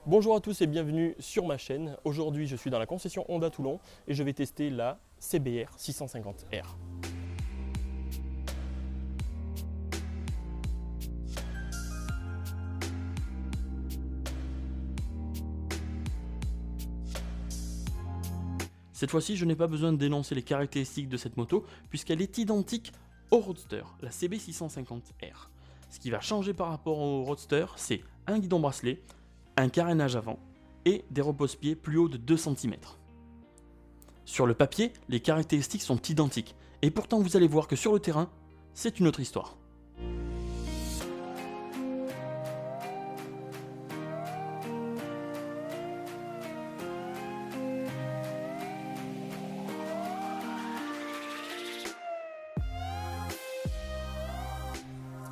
Bonjour à tous et bienvenue sur ma chaîne. Aujourd'hui je suis dans la concession Honda Toulon et je vais tester la CBR 650R. Cette fois-ci je n'ai pas besoin de dénoncer les caractéristiques de cette moto puisqu'elle est identique au Roadster, la CB 650R. Ce qui va changer par rapport au Roadster, c'est un guidon bracelet, un carénage avant et des repose-pieds plus hauts de 2 cm. Sur le papier, les caractéristiques sont identiques, et pourtant vous allez voir que sur le terrain, c'est une autre histoire.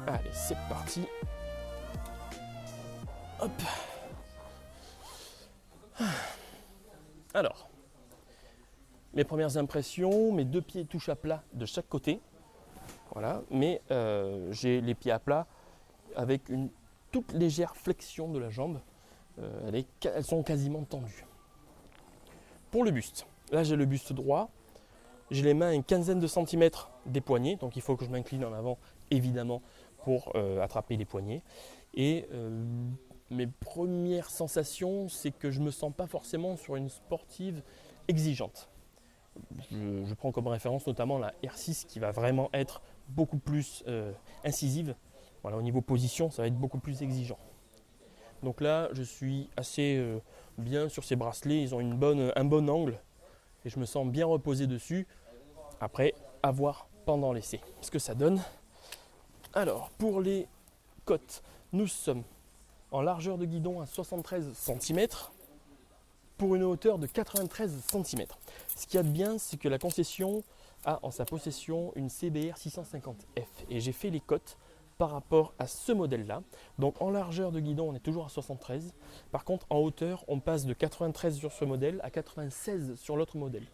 Allez, c'est parti. Hop. Alors, mes premières impressions, mes deux pieds touchent à plat de chaque côté. Voilà, mais j'ai les pieds à plat avec une toute légère flexion de la jambe. Elles sont quasiment tendues. Pour le buste, là j'ai le buste droit. J'ai les mains à une quinzaine de centimètres des poignets, donc il faut que je m'incline en avant évidemment pour attraper les poignets. Et mes premières sensations, c'est que je ne me sens pas forcément sur une sportive exigeante. Je prends comme référence notamment la R6 qui va vraiment être beaucoup plus incisive. Voilà, au niveau position, ça va être beaucoup plus exigeant. Donc là, je suis assez bien sur ces bracelets. Ils ont un bon angle et je me sens bien reposé dessus. Après, à voir pendant l'essai ce que ça donne. Alors, pour les côtes, nous sommes en largeur de guidon à 73 cm pour une hauteur de 93 cm. Ce qu'il y a de bien, c'est que la concession a en sa possession une CBR 650F et j'ai fait les côtes par rapport à ce modèle-là. Donc en largeur de guidon, on est toujours à 73. Par contre, en hauteur, on passe de 93 sur ce modèle à 96 sur l'autre modèle.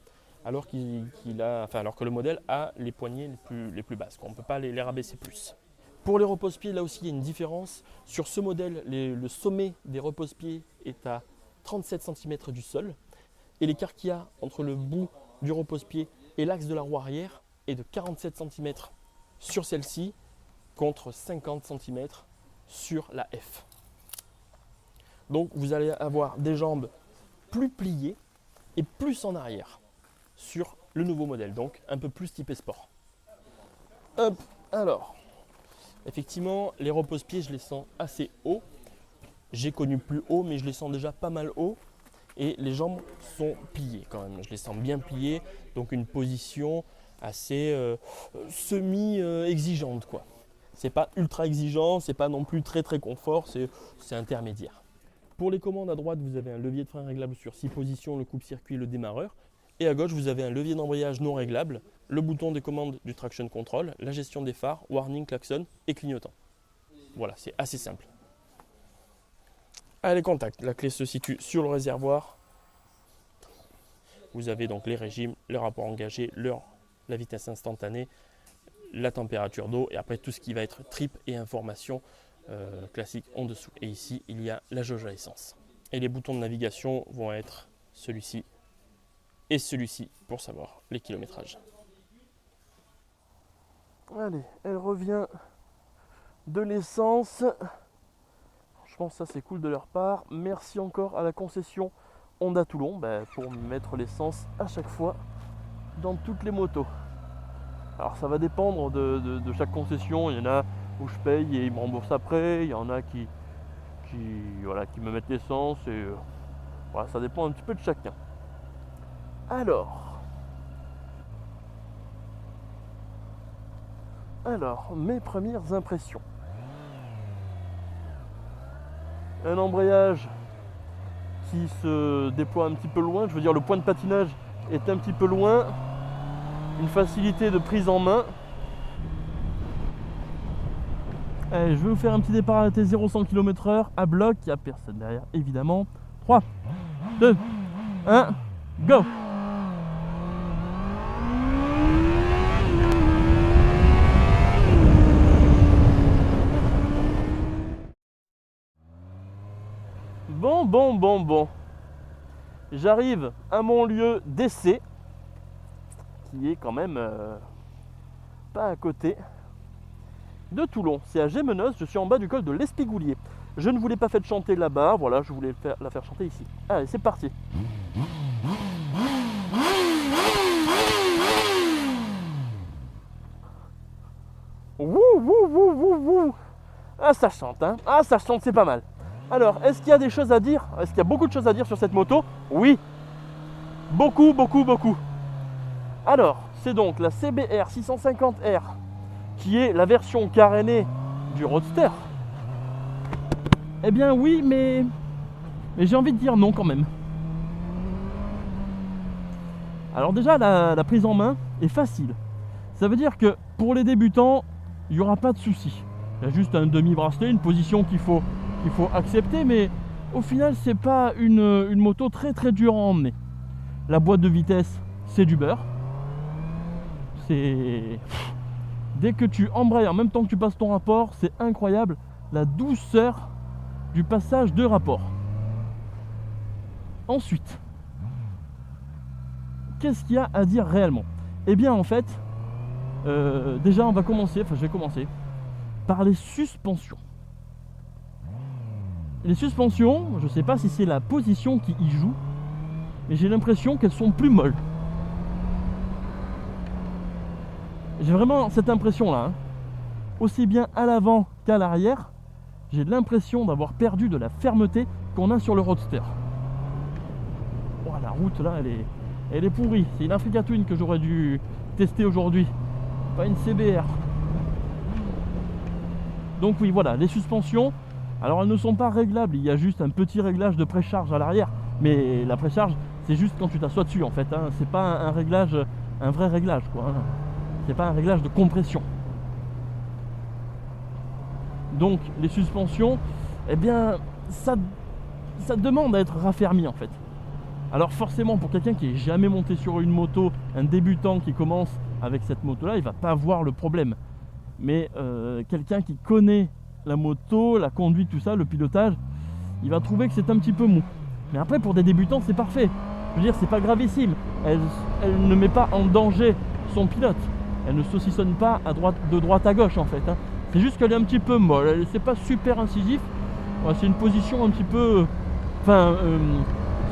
Alors que le modèle a les poignées les plus basses. On ne peut pas les rabaisser plus. Pour les repose-pieds, là aussi, il y a une différence. Sur ce modèle, le sommet des repose-pieds est à 37 cm du sol. Et l'écart qu'il y a entre le bout du repose-pied et l'axe de la roue arrière est de 47 cm sur celle-ci contre 50 cm sur la F. Donc vous allez avoir des jambes plus pliées et plus en arrière sur le nouveau modèle, donc un peu plus typé sport. Hop, alors, effectivement, les repose-pieds, je les sens assez hauts. J'ai connu plus haut, mais je les sens déjà pas mal hauts. Et les jambes sont pliées quand même. Je les sens bien pliées, donc une position assez semi-exigeante, quoi. C'est pas ultra exigeant, c'est pas non plus très confort, c'est intermédiaire. Pour les commandes, à droite, vous avez un levier de frein réglable sur 6 positions, le coupe-circuit et le démarreur. Et à gauche, vous avez un levier d'embrayage non réglable, le bouton des commandes du traction control, la gestion des phares, warning, klaxon et clignotant. Voilà, c'est assez simple. Allez, contact. La clé se situe sur le réservoir. Vous avez donc les régimes, le rapport engagé, la vitesse instantanée, la température d'eau et après tout ce qui va être trip et information classique en dessous. Et ici, il y a la jauge à essence. Et les boutons de navigation vont être celui-ci et celui-ci pour savoir les kilométrages. Allez, elle revient de l'essence. Je pense que ça c'est cool de leur part. Merci encore à la concession Honda Toulon pour mettre l'essence à chaque fois dans toutes les motos. Alors ça va dépendre de chaque concession. Il y en a où je paye et ils me remboursent après. Il y en a qui me mettent l'essence et voilà, ça dépend un petit peu de chacun. Alors, mes premières impressions. Un embrayage qui se déploie un petit peu loin, je veux dire le point de patinage est un petit peu loin, une facilité de prise en main. Allez, je vais vous faire un petit départ arrêté 0-100 km/h à bloc, il n'y a personne derrière évidemment. 3, 2, 1, go! Bon, Bon. J'arrive à mon lieu d'essai, qui est quand même pas à côté de Toulon. C'est à Gémenos, je suis en bas du col de l'Espigoulier. Je ne voulais pas faire chanter là-bas, voilà, je voulais la faire chanter ici. Allez, c'est parti. Wouh. Ah, ça chante, hein. Ah, ça chante, c'est pas mal. Alors, est-ce qu'il y a des choses à dire? Est-ce qu'il y a beaucoup de choses à dire sur cette moto? Oui. Beaucoup. Alors, c'est donc la CBR 650R, qui est la version carénée du Roadster. Eh bien oui, mais j'ai envie de dire non quand même. Alors déjà, la prise en main est facile. Ça veut dire que pour les débutants, il n'y aura pas de souci. Il y a juste un demi-bracelet, une position qu'il faut accepter, mais au final, c'est pas une moto très dure à emmener. La boîte de vitesse, c'est du beurre. Dès que tu embrayes en même temps que tu passes ton rapport, c'est incroyable la douceur du passage de rapport. Ensuite, qu'est-ce qu'il y a à dire réellement? Eh bien en fait, déjà je vais commencer par les suspensions. Les suspensions, je ne sais pas si c'est la position qui y joue, mais j'ai l'impression qu'elles sont plus molles. J'ai vraiment cette impression-là. Aussi bien à l'avant qu'à l'arrière, j'ai l'impression d'avoir perdu de la fermeté qu'on a sur le Roadster. Oh, la route là, elle est pourrie. C'est une Africa Twin que j'aurais dû tester aujourd'hui, pas une CBR. Donc oui, voilà, les suspensions, alors elles ne sont pas réglables, il y a juste un petit réglage de précharge à l'arrière, mais la précharge, c'est juste quand tu t'assois dessus en fait, hein. C'est pas un réglage, un vrai réglage quoi, hein. C'est pas un réglage de compression. Donc les suspensions, eh bien ça demande à être raffermi en fait. Alors forcément pour quelqu'un qui n'est jamais monté sur une moto, un débutant qui commence avec cette moto là, il va pas voir le problème. Mais quelqu'un qui connaît la moto, la conduite, tout ça, le pilotage, il va trouver que c'est un petit peu mou. Mais après pour des débutants c'est parfait. Je veux dire, c'est pas gravissime. Elle ne met pas en danger son pilote. Elle ne saucissonne pas de droite à gauche en fait, hein. C'est juste qu'elle est un petit peu molle, c'est pas super incisif. Ouais, c'est une position un petit peu...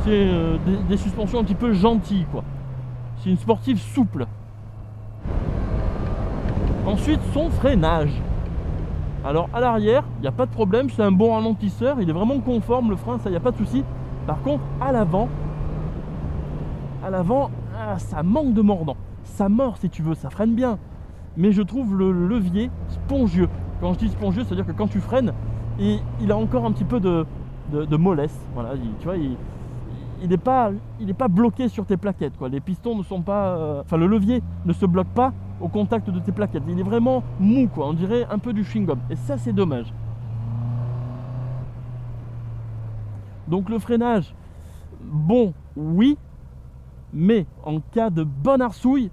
c'est des suspensions un petit peu gentilles quoi. C'est une sportive souple. Ensuite, son freinage. Alors à l'arrière, il n'y a pas de problème, c'est un bon ralentisseur, il est vraiment conforme le frein, ça il n'y a pas de souci. Par contre, à l'avant, ça manque de mordant. Ça mord si tu veux, ça freine bien. Mais je trouve le levier spongieux. Quand je dis spongieux, c'est-à-dire que quand tu freines, il a encore un petit peu de mollesse. Voilà, tu vois, il n'est pas bloqué sur tes plaquettes, quoi. Les pistons ne sont pas... le levier ne se bloque pas au contact de tes plaquettes. Il est vraiment mou, quoi. On dirait un peu du chewing-gum. Et ça, c'est dommage. Donc le freinage, bon, oui. Mais en cas de bonne arsouille,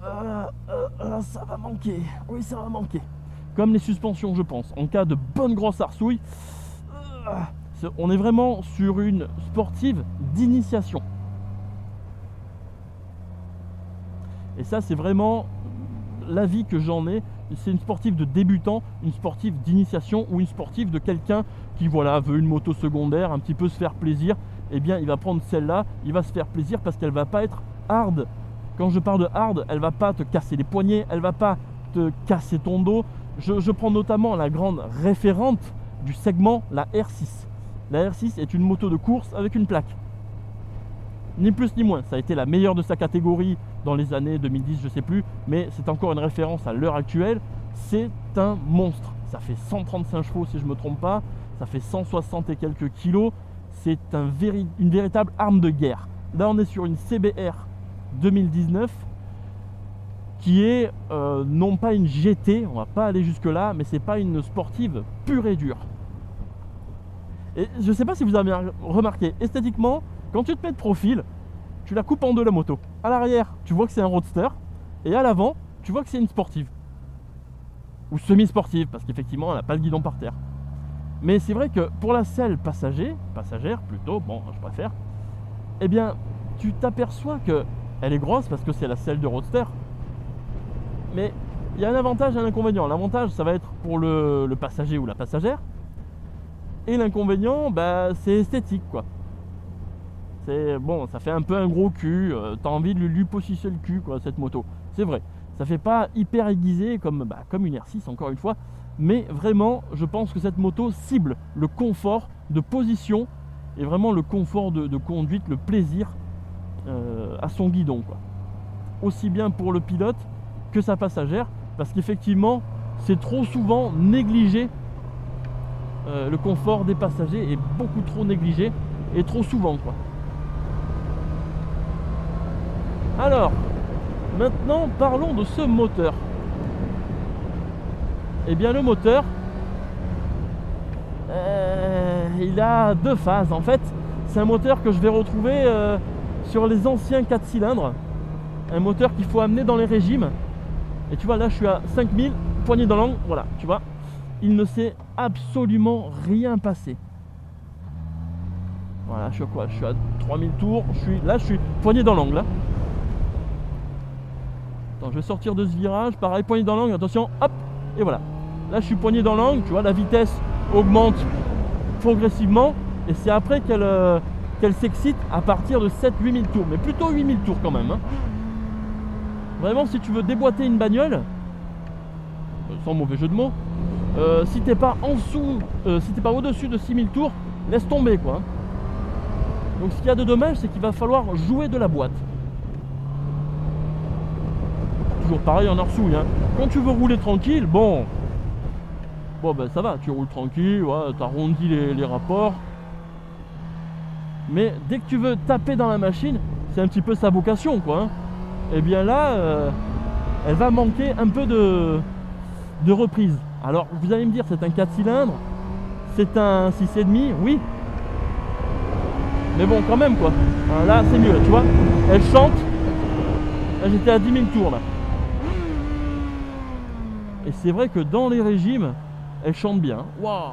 ça va manquer. Oui, ça va manquer. Comme les suspensions, je pense. En cas de bonne grosse arsouille, on est vraiment sur une sportive d'initiation. Et ça, c'est vraiment l'avis que j'en ai. C'est une sportive de débutant, une sportive d'initiation ou une sportive de quelqu'un qui veut une moto secondaire, un petit peu se faire plaisir. Eh bien, il va prendre celle-là, il va se faire plaisir parce qu'elle va pas être hard. Quand je parle de hard, elle va pas te casser les poignets, elle va pas te casser ton dos. Je prends notamment la grande référente du segment, la R6. La R6 est une moto de course avec une plaque. Ni plus ni moins. Ça a été la meilleure de sa catégorie dans les années 2010, je sais plus. Mais c'est encore une référence à l'heure actuelle. C'est un monstre. Ça fait 135 chevaux si je ne me trompe pas. Ça fait 160 et quelques kilos. C'est une véritable arme de guerre. Là, on est sur une CBR 2019 qui est non pas une GT, on va pas aller jusque là, mais c'est pas une sportive pure et dure. Et je sais pas si vous avez remarqué, esthétiquement, quand tu te mets de profil, tu la coupes en deux la moto. À l'arrière, tu vois que c'est un roadster, et à l'avant, tu vois que c'est une sportive. Ou semi-sportive, parce qu'effectivement, elle n'a pas le guidon par terre. Mais c'est vrai que pour la selle passagère plutôt, bon, je préfère, eh bien, tu t'aperçois que elle est grosse parce que c'est la selle de Roadster. Mais il y a un avantage et un inconvénient. L'avantage, ça va être pour le passager ou la passagère. Et l'inconvénient, bah, c'est esthétique, quoi. C'est bon, ça fait un peu un gros cul. T'as envie de lui pousser le cul, quoi, cette moto. C'est vrai. Ça fait pas hyper aiguisé comme une R6, encore une fois. Mais vraiment, je pense que cette moto cible le confort de position et vraiment le confort de conduite, le plaisir à son guidon, quoi. Aussi bien pour le pilote que sa passagère, parce qu'effectivement, c'est trop souvent négligé. Le confort des passagers est beaucoup trop négligé et trop souvent, quoi. Alors, maintenant parlons de ce moteur. Eh bien, le moteur, il a deux phases. En fait, c'est un moteur que je vais retrouver sur les anciens 4 cylindres. Un moteur qu'il faut amener dans les régimes. Et tu vois, là, je suis à 5000, poignée dans l'angle. Voilà, tu vois, il ne s'est absolument rien passé. Voilà, je suis à quoi? Je suis à 3000 tours. Je suis poignée dans l'angle. Attends, je vais sortir de ce virage. Pareil, poignée dans l'angle. Attention, hop, et voilà. Là, je suis poignée dans l'angle. Tu vois, la vitesse augmente progressivement. Et c'est après qu'elle s'excite à partir de 7-8 000 tours. Mais plutôt 8 000 tours quand même. Vraiment, si tu veux déboîter une bagnole, sans mauvais jeu de mots, si t'es pas en dessous, si t'es pas au-dessus de 6 000 tours, laisse tomber, quoi. Donc ce qu'il y a de dommage, c'est qu'il va falloir jouer de la boîte. Toujours pareil en hors-souille, hein. Quand tu veux rouler tranquille, bon ben ça va, tu roules tranquille, ouais, t'arrondis les rapports. Mais dès que tu veux taper dans la machine, c'est un petit peu sa vocation, quoi. Et bien là, elle va manquer un peu de reprise. Alors vous allez me dire, c'est un 4 cylindres, c'est un 6,5, oui. Mais bon, quand même, quoi. Là, c'est mieux, tu vois. Elle chante. Là, j'étais à 10 000 tours, là. Et c'est vrai que dans les régimes, elle chante bien. Waouh!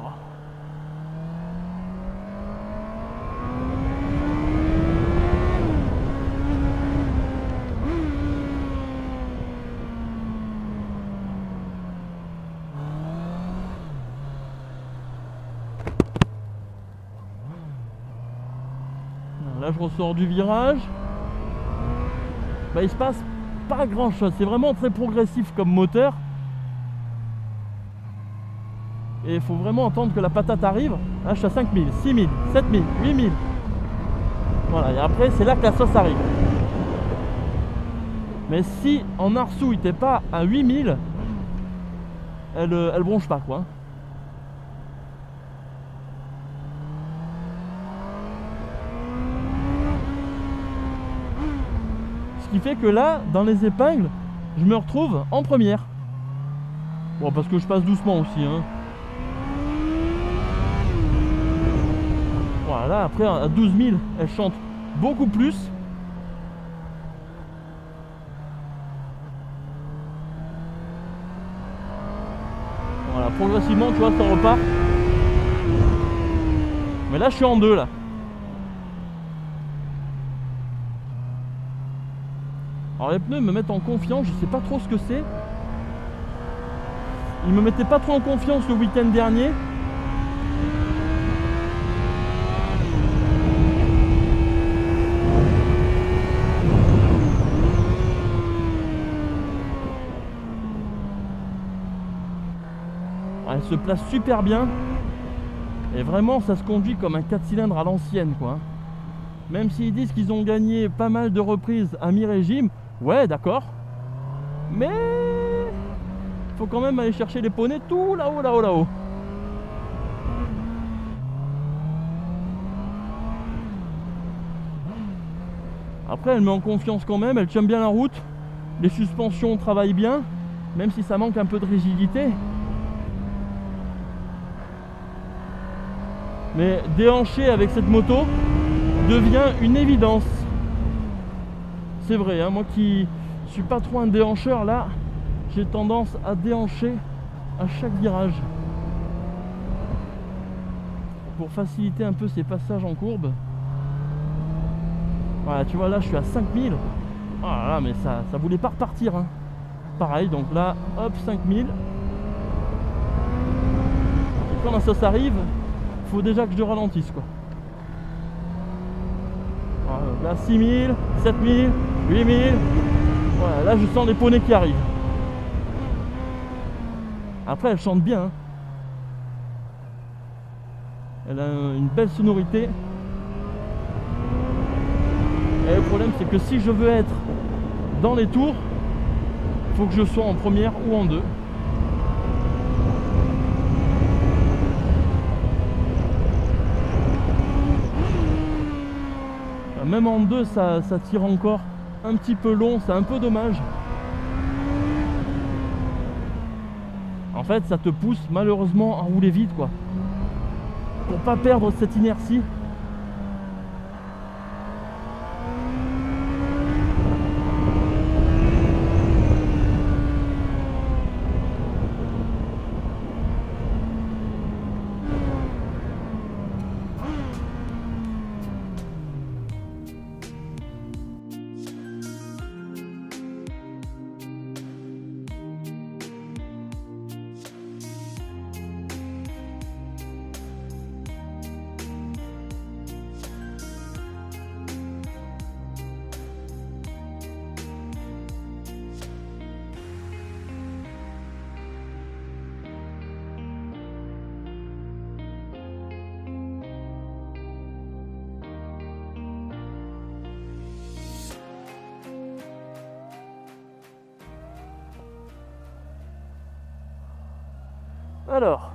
Là, je ressors du virage. Il se passe pas grand chose. C'est vraiment très progressif comme moteur. Et il faut vraiment attendre que la patate arrive. Là, je suis à 5000, 6000, 7000, 8000. Voilà, et après, c'est là que la sauce arrive. Mais si en Arsouille, t'es pas à 8000, elle bronche pas, quoi. Ce qui fait que là, dans les épingles, je me retrouve en première. Bon, parce que je passe doucement aussi, hein. Voilà, après à 12 000, elle chante beaucoup plus. Voilà, progressivement, tu vois, ça repart. Mais là, je suis en deux, là. Alors les pneus me mettent en confiance, je sais pas trop ce que c'est. Ils me mettaient pas trop en confiance le week-end dernier. Elle se place super bien. Et vraiment, ça se conduit comme un 4 cylindres à l'ancienne, quoi. Même s'ils disent qu'ils ont gagné pas mal de reprises à mi-régime, ouais, d'accord. Mais faut quand même aller chercher les poneys tout là-haut, là-haut, là-haut. Après, elle met en confiance quand même, elle tient bien la route. Les suspensions travaillent bien, même si ça manque un peu de rigidité. Mais déhancher avec cette moto devient une évidence. C'est vrai, hein, moi qui suis pas trop un déhancheur, là, j'ai tendance à déhancher à chaque virage. pour faciliter un peu ces passages en courbe. Voilà, tu vois là je suis à 5000. Oh là là, mais ça voulait pas repartir, hein. Pareil, donc là, hop, 5000. Et quand la sauce arrive, faut déjà que je ralentisse, quoi. Voilà, là 6000, 7000, 8000. Voilà, là je sens les poneys qui arrivent. Après elle chante bien, hein. Elle a une belle sonorité. Et le problème c'est que si je veux être dans les tours, il faut que je sois en première ou en deux. Même en deux ça tire encore un petit peu long, c'est un peu dommage. En fait ça te pousse malheureusement à rouler vite, quoi, pour pas perdre cette inertie. Alors,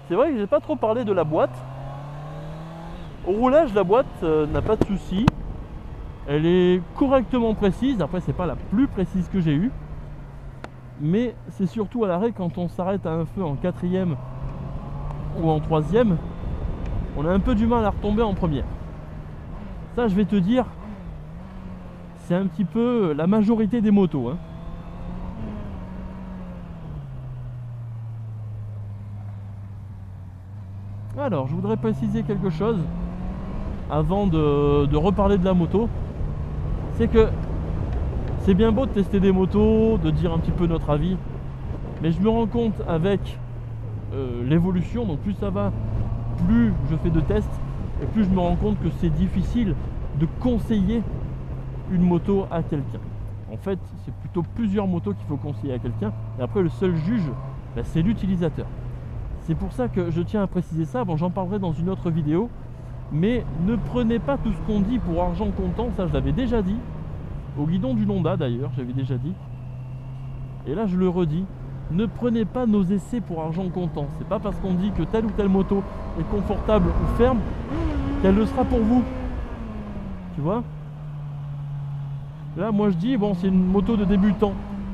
c'est vrai que j'ai pas trop parlé de la boîte. Au roulage, la boîte n'a pas de souci. Elle est correctement précise. Après, c'est pas la plus précise que j'ai eue, mais c'est surtout à l'arrêt, quand on s'arrête à un feu en quatrième ou en troisième, on a un peu du mal à retomber en première. Ça, je vais te dire, c'est un petit peu la majorité des motos, hein. Alors, je voudrais préciser quelque chose avant de reparler de la moto. C'est que c'est bien beau de tester des motos, de dire un petit peu notre avis, mais je me rends compte avec l'évolution, donc plus ça va, plus je fais de tests, et plus je me rends compte que c'est difficile de conseiller une moto à quelqu'un. En fait, c'est plutôt plusieurs motos qu'il faut conseiller à quelqu'un, et après le seul juge, ben, c'est l'utilisateur. C'est pour ça que je tiens à préciser ça. Bon, j'en parlerai dans une autre vidéo, mais ne prenez pas tout ce qu'on dit pour argent comptant. Ça, je l'avais déjà dit au guidon du Honda, d'ailleurs, j'avais déjà dit, et là je le redis, ne prenez pas nos essais pour argent comptant. C'est pas parce qu'on dit que telle ou telle moto est confortable ou ferme qu'elle le sera pour vous, tu vois. Là moi je dis, bon, c'est une moto de débutant,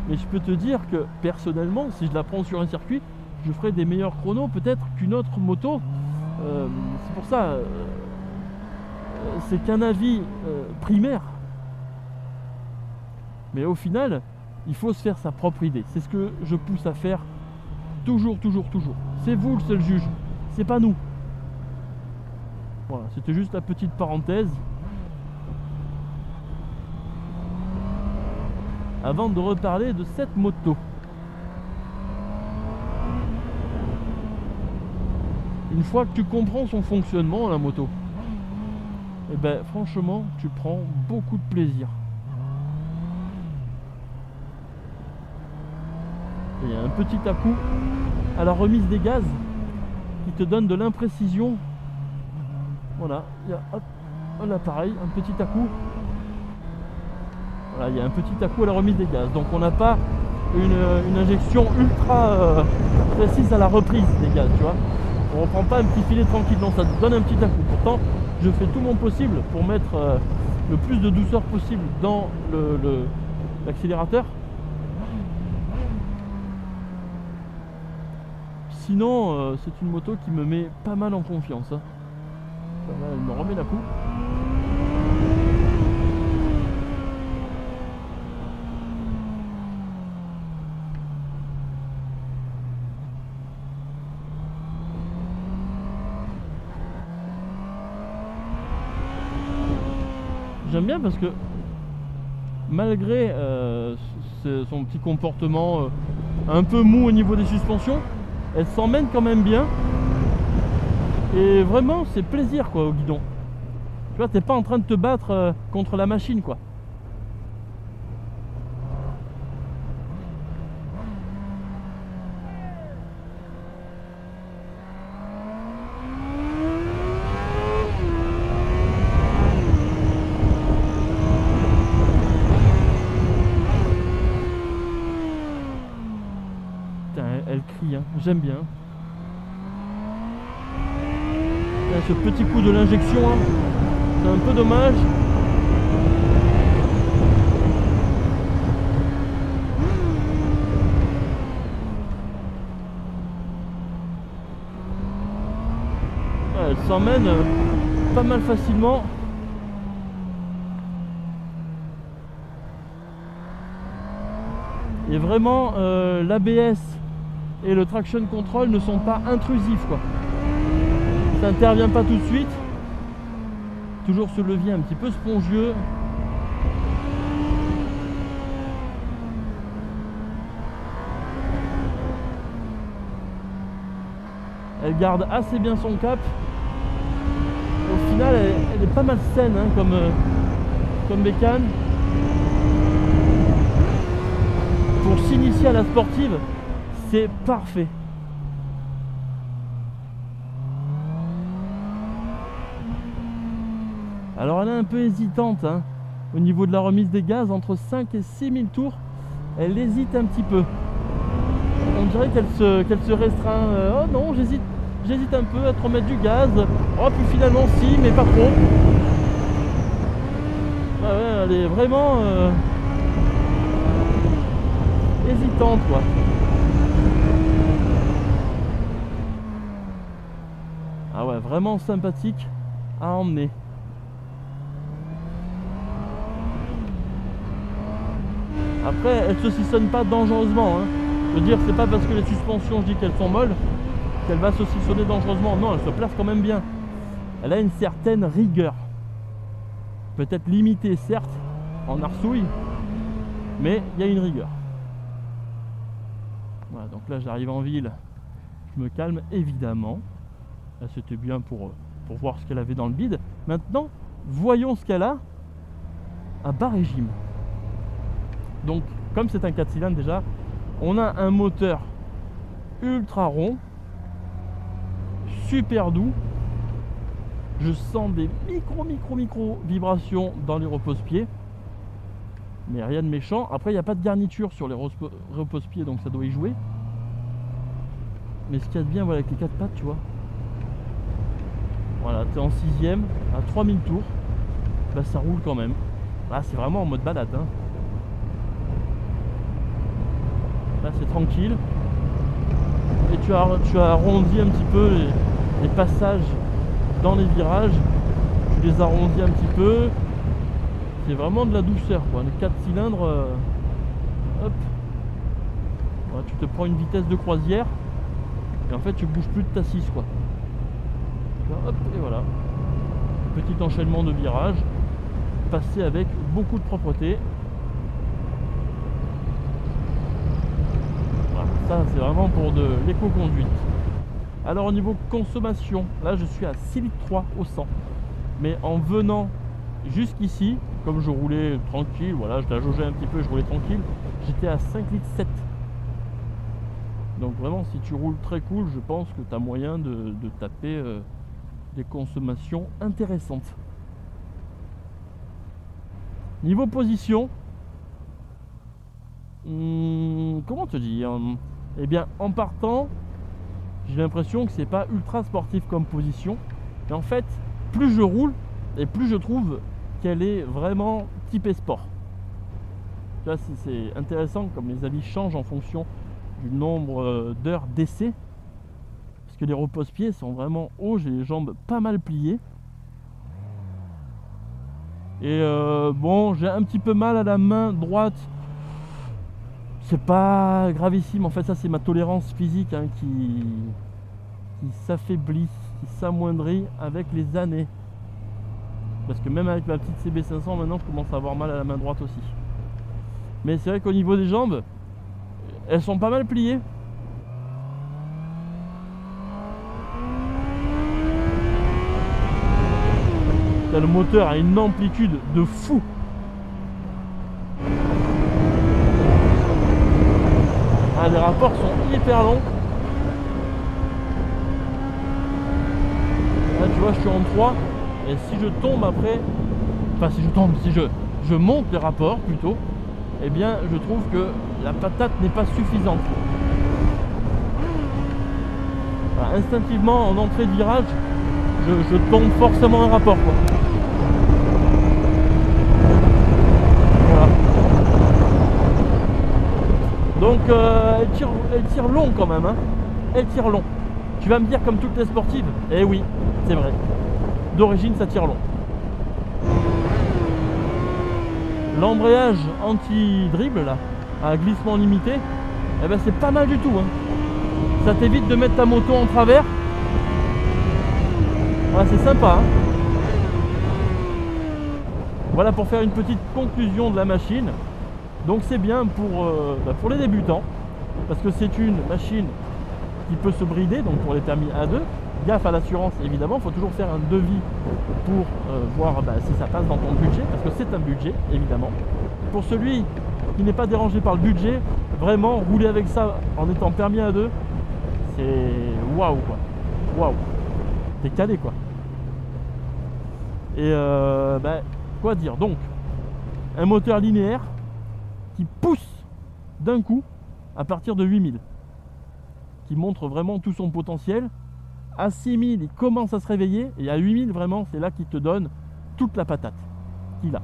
mais je peux te dire que personnellement, si je la prends sur un circuit, je ferai des meilleurs chronos peut-être qu'une autre moto. C'est pour ça, c'est qu'un avis primaire. Mais au final, il faut se faire sa propre idée. C'est ce que je pousse à faire toujours, toujours, toujours. C'est vous le seul juge, c'est pas nous. Voilà, c'était juste la petite parenthèse. Avant de reparler de cette moto. Une fois que tu comprends son fonctionnement, la moto, et ben franchement, tu prends beaucoup de plaisir. Il y a un petit à-coup à la remise des gaz qui te donne de l'imprécision. Voilà, il y a hop, un appareil, un petit à-coup. Voilà, il y a un petit à-coup à la remise des gaz. Donc on n'a pas une injection ultra précise à la reprise des gaz, tu vois. On ne prend pas un petit filet tranquille, non, ça te donne un petit à-coup. Pourtant, je fais tout mon possible pour mettre le plus de douceur possible dans l'accélérateur. Sinon, c'est une moto qui me met pas mal en confiance, hein. Là, elle me remet la coupe. J'aime bien parce que malgré son petit comportement un peu mou au niveau des suspensions, elle s'emmène quand même bien. Et vraiment, c'est plaisir quoi au guidon. Tu vois, t'es pas en train de te battre contre la machine quoi. Elle crie, hein. J'aime bien. Là, ce petit coup de l'injection, hein, c'est un peu dommage. Ouais, elle s'emmène pas mal facilement. Et vraiment, l'ABS et le traction control ne sont pas intrusifs quoi. Ça n'intervient pas tout de suite. Toujours ce levier un petit peu spongieux. Elle garde assez bien son cap. Au final, elle est pas mal saine hein, comme bécane. Pour s'initier à la sportive, c'est parfait. Alors elle est un peu hésitante hein, au niveau de la remise des gaz, entre 5 et 6 000 tours, elle hésite un petit peu. On dirait qu'elle se restreint. Oh non, j'hésite un peu à te remettre du gaz. Oh puis finalement si, mais pas trop. Ouais, elle est vraiment hésitante quoi. Ah ouais, vraiment sympathique à emmener. Après, elle se saucissonne pas dangereusement. Hein. Je veux dire, c'est pas parce que les suspensions, je dis qu'elles sont molles, qu'elle va saucissonner dangereusement. Non, elle se place quand même bien. Elle a une certaine rigueur. Peut-être limitée, certes, en arsouille, mais il y a une rigueur. Voilà, donc là, j'arrive en ville. Je me calme, évidemment. Là, c'était bien pour voir ce qu'elle avait dans le bide. Maintenant, voyons ce qu'elle a à bas régime. Donc, comme c'est un 4 cylindres déjà, on a un moteur ultra rond, super doux. Je sens des micro vibrations dans les repose-pieds, mais rien de méchant. Après, il n'y a pas de garniture sur les repose-pieds, donc ça doit y jouer. Mais ce qu'il y a de bien, voilà, avec les 4 pattes, tu vois. Voilà, tu es en 6ème, à 3000 tours, bah ça roule quand même. Là, c'est vraiment en mode balade, hein. Là c'est tranquille et tu as arrondi un petit peu les passages dans les virages, tu les arrondis un petit peu, c'est vraiment de la douceur quoi. Les 4 cylindres hop, voilà, tu te prends une vitesse de croisière et en fait tu bouges plus de ta 6 quoi. Là, hop, et voilà, petit enchaînement de virages passé avec beaucoup de propreté. Ça c'est vraiment pour de l'éco-conduite. Alors au niveau consommation, là je suis à 6,3 litres au 100. Mais en venant jusqu'ici, comme je roulais tranquille, voilà, je la jaugeais un petit peu, je roulais tranquille, j'étais à 5,7 litres. Donc vraiment si tu roules très cool, je pense que tu as moyen de taper des consommations intéressantes. Niveau position, comment te dire? Eh bien, en partant, j'ai l'impression que c'est pas ultra sportif comme position. Et en fait, plus je roule, et plus je trouve qu'elle est vraiment typée sport. Tu vois, c'est intéressant comme les avis changent en fonction du nombre d'heures d'essai. Parce que les repose-pieds sont vraiment hauts, j'ai les jambes pas mal pliées. Et bon, j'ai un petit peu mal à la main droite. C'est pas gravissime, en fait ça c'est ma tolérance physique hein, qui s'affaiblit, qui s'amoindrit avec les années. Parce que même avec ma petite CB500 maintenant je commence à avoir mal à la main droite aussi. Mais c'est vrai qu'au niveau des jambes, elles sont pas mal pliées. Là, le moteur a une amplitude de fou. Ah, les rapports sont hyper longs. Là tu vois je suis en 3 et si je tombe après, enfin si je monte les rapports plutôt, eh bien je trouve que la patate n'est pas suffisante. Voilà, instinctivement en entrée de virage, je tombe forcément un rapport quoi. Voilà. Donc elle tire long quand même, hein. Elle tire long. Tu vas me dire comme toutes les sportives, eh oui, c'est vrai. D'origine ça tire long. L'embrayage anti-dribble là, à glissement limité, eh ben c'est pas mal du tout, hein. Ça t'évite de mettre ta moto en travers. Voilà, c'est sympa, hein. Voilà pour faire une petite conclusion de la machine. Donc c'est bien pour les débutants, parce que c'est une machine qui peut se brider, donc pour les permis A2. Gaffe à l'assurance évidemment, il faut toujours faire un devis pour voir si ça passe dans ton budget, parce que c'est un budget évidemment. Pour celui qui n'est pas dérangé par le budget, vraiment rouler avec ça en étant permis A2, c'est waouh quoi, waouh, t'es calé quoi. Et quoi dire, donc un moteur linéaire qui pousse d'un coup à partir de 8000, qui montre vraiment tout son potentiel. À 6000 il commence à se réveiller, et à 8000 vraiment c'est là qu'il te donne toute la patate qu'il a.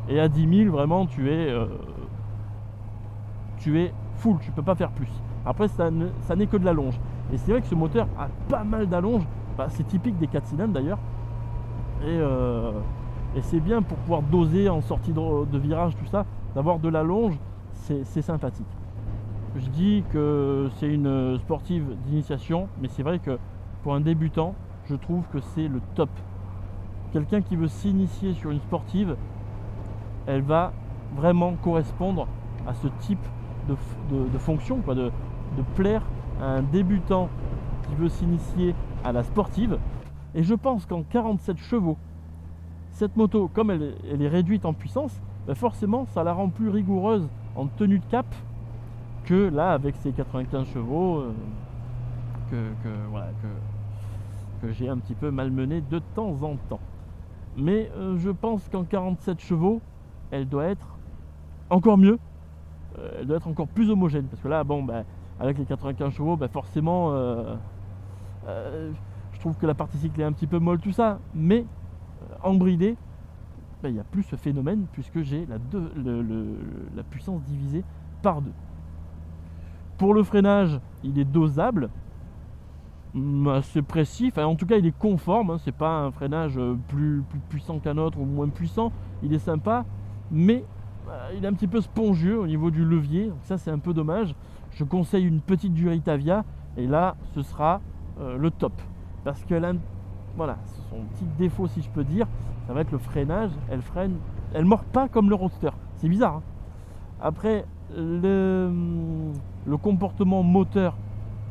Et à 10 000 vraiment tu es full, tu peux pas faire plus. Après ça n'est que de la longe, et c'est vrai que ce moteur a pas mal d'allonge, c'est typique des 4 cylindres d'ailleurs, et c'est bien pour pouvoir doser en sortie de virage, tout ça, d'avoir de la longe, c'est sympathique. Je dis que c'est une sportive d'initiation, mais c'est vrai que pour un débutant, je trouve que c'est le top. Quelqu'un qui veut s'initier sur une sportive, elle va vraiment correspondre à ce type de fonction, quoi, de plaire à un débutant qui veut s'initier à la sportive. Et je pense qu'en 47 chevaux, cette moto, comme elle est réduite en puissance, forcément ça la rend plus rigoureuse en tenue de cap que là avec ses 95 chevaux que j'ai un petit peu malmené de temps en temps. Mais je pense qu'en 47 chevaux, elle doit être encore mieux, elle doit être encore plus homogène, parce que là, avec les 95 chevaux, forcément, je trouve que la partie cycle est un petit peu molle, tout ça, mais en bridé, il n'y a plus ce phénomène, puisque j'ai la puissance divisée par 2. Pour le freinage, il est dosable, assez précis, en tout cas il est conforme, hein, c'est pas un freinage plus puissant qu'un autre ou moins puissant, il est sympa, mais il est un petit peu spongieux au niveau du levier, donc ça c'est un peu dommage. Je conseille une petite Duritavia, et là ce sera le top, parce que là, voilà, son petit défaut si je peux dire, ça va être le freinage. Elle mord pas comme le Roadster, c'est bizarre, hein. Après le comportement moteur,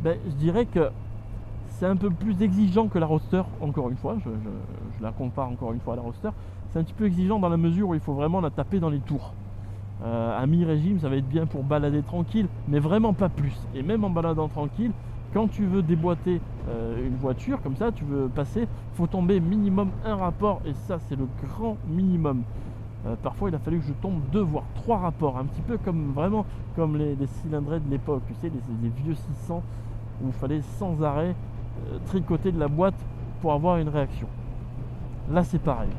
je dirais que c'est un peu plus exigeant que la Roadster, encore une fois, je la compare encore une fois à la Roadster. C'est un petit peu exigeant dans la mesure où il faut vraiment la taper dans les tours. À mi-régime, ça va être bien pour balader tranquille, mais vraiment pas plus. Et même en baladant tranquille, quand tu veux déboîter une voiture, comme ça, tu veux passer, faut tomber minimum un rapport, et ça c'est le grand minimum. Parfois il a fallu que je tombe 2 voire 3 rapports, un petit peu comme les cylindrés de l'époque, tu sais, les vieux 600, où il fallait sans arrêt tricoter de la boîte pour avoir une réaction. Là c'est pareil.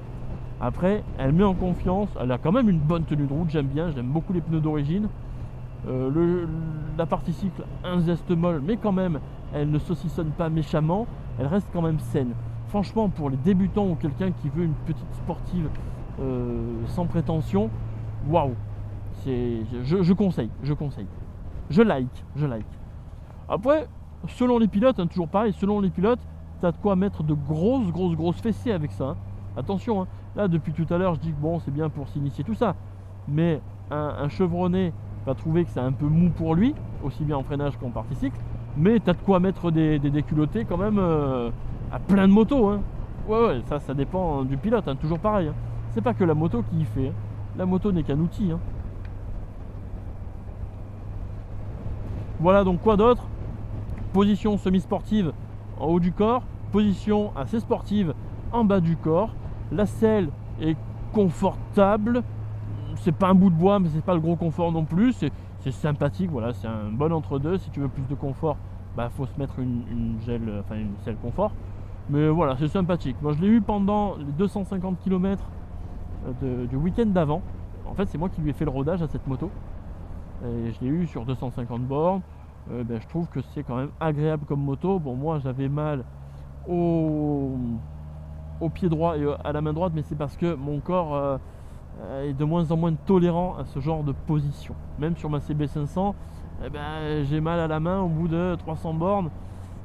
Après, elle met en confiance, elle a quand même une bonne tenue de route, j'aime beaucoup les pneus d'origine. La partie cycle, un zeste molle, mais quand même, elle ne saucissonne pas méchamment, elle reste quand même saine. Franchement, pour les débutants ou quelqu'un qui veut une petite sportive sans prétention, waouh, je conseille, je like. Après, selon les pilotes, toujours pareil, selon les pilotes, tu as de quoi mettre de grosses fessiers avec ça, hein. Attention, hein, là depuis tout à l'heure je dis que bon c'est bien pour s'initier tout ça, mais un chevronné va trouver que c'est un peu mou pour lui, aussi bien en freinage qu'en partie cycle, mais t'as de quoi mettre des déculottés quand même à plein de motos. Hein. Ouais, ça dépend du pilote, hein, toujours pareil. Hein. C'est pas que la moto qui y fait, hein. La moto n'est qu'un outil. Hein. Voilà donc quoi d'autre? Position semi-sportive en haut du corps, position assez sportive en bas du corps. La selle est confortable, c'est pas un bout de bois mais c'est pas le gros confort non plus, c'est sympathique, voilà, c'est un bon entre-deux. Si tu veux plus de confort, bah faut se mettre une selle confort, mais voilà, c'est sympathique. Moi je l'ai eu pendant les 250 km du week-end d'avant. En fait c'est moi qui lui ai fait le rodage à cette moto et je l'ai eu sur 250 bornes. Je trouve que c'est quand même agréable comme moto. Bon, moi j'avais mal au pied droit et à la main droite, mais c'est parce que mon corps est de moins en moins tolérant à ce genre de position. Même sur ma CB500, j'ai mal à la main au bout de 300 bornes,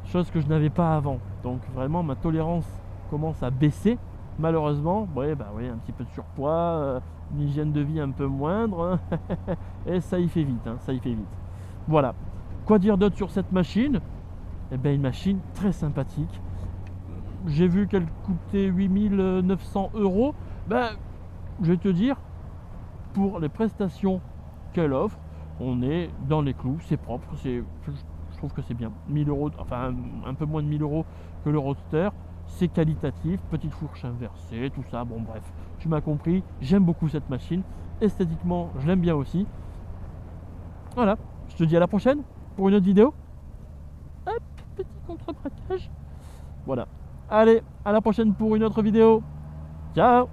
chose que je n'avais pas avant. Donc vraiment ma tolérance commence à baisser, malheureusement. Un petit peu de surpoids, une hygiène de vie un peu moindre, et ça y fait vite, hein, ça y fait vite. Voilà. Quoi dire d'autre sur cette machine? Une machine très sympathique. J'ai vu qu'elle coûtait 8900 €. Je vais te dire, pour les prestations qu'elle offre, on est dans les clous, c'est propre, je trouve que c'est bien. 1000 €, enfin un peu moins de 1000 € que le Roadster, c'est qualitatif, petite fourche inversée, tout ça, bon bref, tu m'as compris, j'aime beaucoup cette machine, esthétiquement je l'aime bien aussi. Voilà, je te dis à la prochaine pour une autre vidéo. Hop, petit contre-braquage. Voilà. Allez, à la prochaine pour une autre vidéo. Ciao.